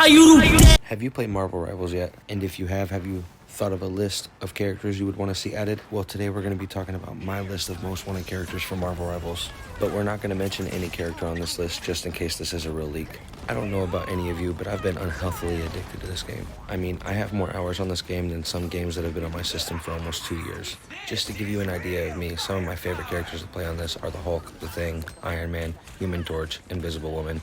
Have you played Marvel Rivals yet? And if you have you thought of a list of characters you would want to see added? Well, today we're going to be talking about my list of most wanted characters for Marvel Rivals. But we're not going to mention any character on this list just in case this is a real leak. I don't know about any of you, but I've been unhealthily addicted to this game. I mean, I have more hours on this game than some games that have been on my system for almost 2 years. Just to give you an idea of me, some of my favorite characters to play on this are the Hulk, the Thing, Iron Man, Human Torch, Invisible Woman,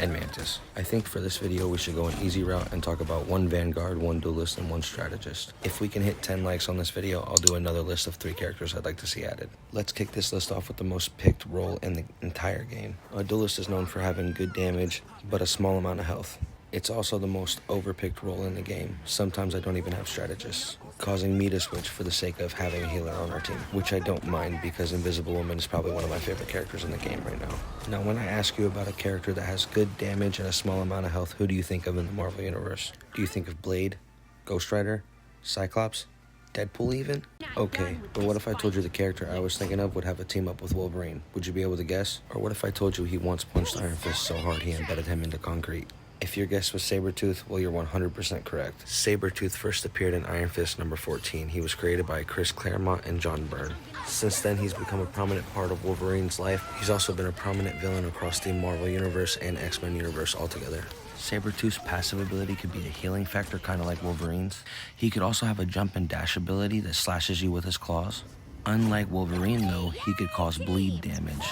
and Mantis. I think for this video we should go an easy route and talk about one Vanguard, one Duelist, and one Strategist. If we can hit 10 likes on this video, I'll do another list of 3 characters I'd like to see added. Let's kick this list off with the most picked role in the entire game. A Duelist is known for having good damage, but a small amount of health. It's also the most overpicked role in the game. Sometimes I don't even have strategists, causing me to switch for the sake of having a healer on our team, which I don't mind because Invisible Woman is probably one of my favorite characters in the game right now. Now, when I ask you about a character that has good damage and a small amount of health, who do you think of in the Marvel Universe? Do you think of Blade, Ghost Rider, Cyclops, Deadpool even? Okay, but what if I told you the character I was thinking of would have a team up with Wolverine? Would you be able to guess? Or what if I told you he once punched Iron Fist so hard he embedded him into concrete? If your guess was Sabretooth, well, you're 100% correct. Sabretooth first appeared in Iron Fist number 14. He was created by Chris Claremont and John Byrne. Since then, he's become a prominent part of Wolverine's life. He's also been a prominent villain across the Marvel Universe and X-Men Universe altogether. Sabretooth's passive ability could be a healing factor, kind of like Wolverine's. He could also have a jump and dash ability that slashes you with his claws. Unlike Wolverine, though, he could cause bleed damage,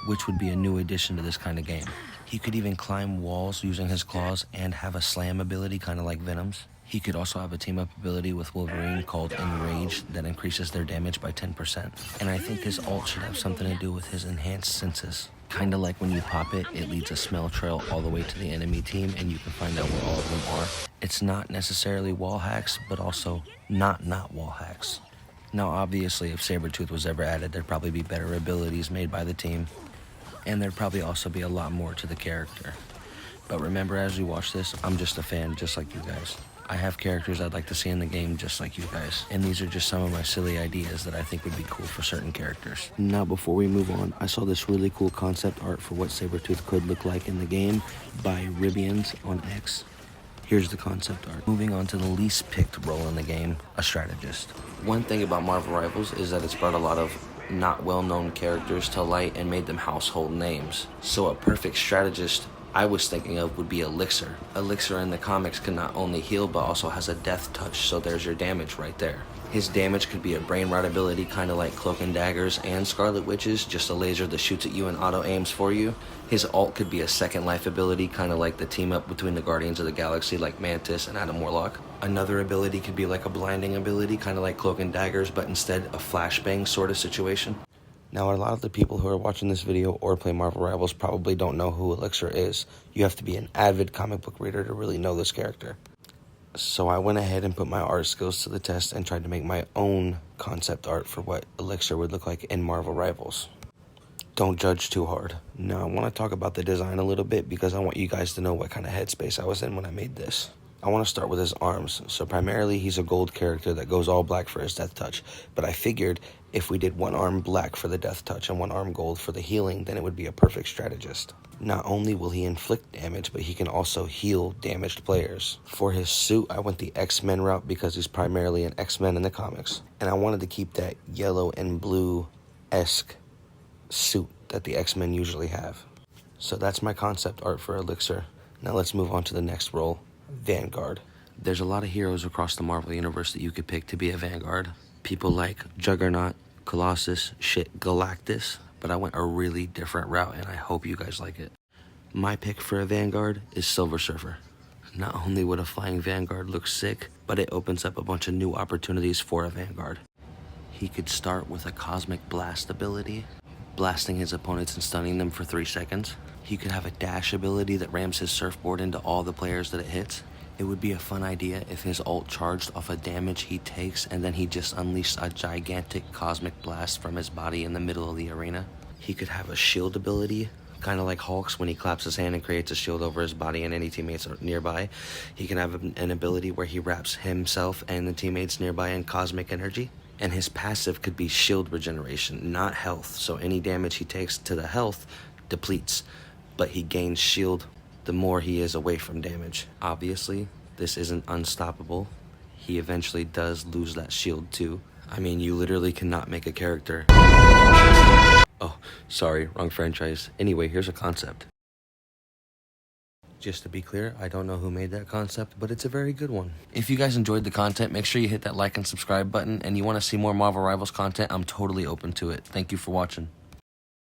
which would be a new addition to this kind of game. He could even climb walls using his claws and have a slam ability, kind of like Venom's. He could also have a team-up ability with Wolverine called Enrage that increases their damage by 10%. And I think his ult should have something to do with his enhanced senses. Kind of like when you pop it, it leads a smell trail all the way to the enemy team and you can find out where all of them are. It's not necessarily wall hacks, but also not wall hacks. Now, obviously, if Sabretooth was ever added, there'd probably be better abilities made by the team. And there'd probably also be a lot more to the character. But remember, as we watch this, I'm just a fan, just like you guys. I have characters I'd like to see in the game just like you guys. And these are just some of my silly ideas that I think would be cool for certain characters. Now, before we move on, I saw this really cool concept art for what Sabretooth could look like in the game by Ribians on X. Here's the concept art. Moving on to the least picked role in the game, a strategist. One thing about Marvel Rivals is that it's brought a lot of not well-known characters to light and made them household names. So a perfect strategist I was thinking of would be Elixir. Elixir in the comics can not only heal but also has a death touch, so there's your damage right there. His damage could be a brain rot ability, kind of like Cloak and Daggers and Scarlet Witch's, just a laser that shoots at you and auto aims for you. His ult could be a second life ability, kind of like the team up between the Guardians of the Galaxy like Mantis and Adam Warlock. Another ability could be like a blinding ability, kind of like Cloak and Daggers, but instead a flashbang sort of situation. Now, a lot of the people who are watching this video or play Marvel Rivals probably don't know who Elixir is. You have to be an avid comic book reader to really know this character. So I went ahead and put my art skills to the test and tried to make my own concept art for what Elixir would look like in Marvel Rivals. Don't judge too hard. Now, I want to talk about the design a little bit because I want you guys to know what kind of headspace I was in when I made this. I want to start with his arms. So primarily he's a gold character that goes all black for his death touch. But I figured if we did one arm black for the death touch and one arm gold for the healing, then it would be a perfect strategist. Not only will he inflict damage, but he can also heal damaged players. For his suit, I went the X-Men route because he's primarily an X-Men in the comics. And I wanted to keep that yellow and blue-esque suit that the X-Men usually have. So that's my concept art for Elixir. Now let's move on to the next role. Vanguard. There's a lot of heroes across the Marvel Universe that you could pick to be a Vanguard. People like Juggernaut, Colossus, Galactus, but I went a really different route and I hope you guys like it. My pick for a Vanguard is Silver Surfer. Not only would a flying Vanguard look sick, but it opens up a bunch of new opportunities for a Vanguard. He could start with a Cosmic Blast ability, blasting his opponents and stunning them for 3 seconds. He could have a dash ability that rams his surfboard into all the players that it hits. It would be a fun idea if his ult charged off a damage he takes and then he just unleashed a gigantic cosmic blast from his body in the middle of the arena. He could have a shield ability, kind of like Hulk's when he claps his hand and creates a shield over his body and any teammates are nearby. He can have an ability where he wraps himself and the teammates nearby in cosmic energy. And his passive could be shield regeneration, not health. So any damage he takes to the health depletes, but he gains shield the more he is away from damage. Obviously, this isn't unstoppable. He eventually does lose that shield too. I mean, you literally cannot make a character. Oh, sorry, wrong franchise. Anyway, here's a concept. Just to be clear, I don't know who made that concept, but it's a very good one. If you guys enjoyed the content, make sure you hit that like and subscribe button, and you want to see more Marvel Rivals content, I'm totally open to it. Thank you for watching.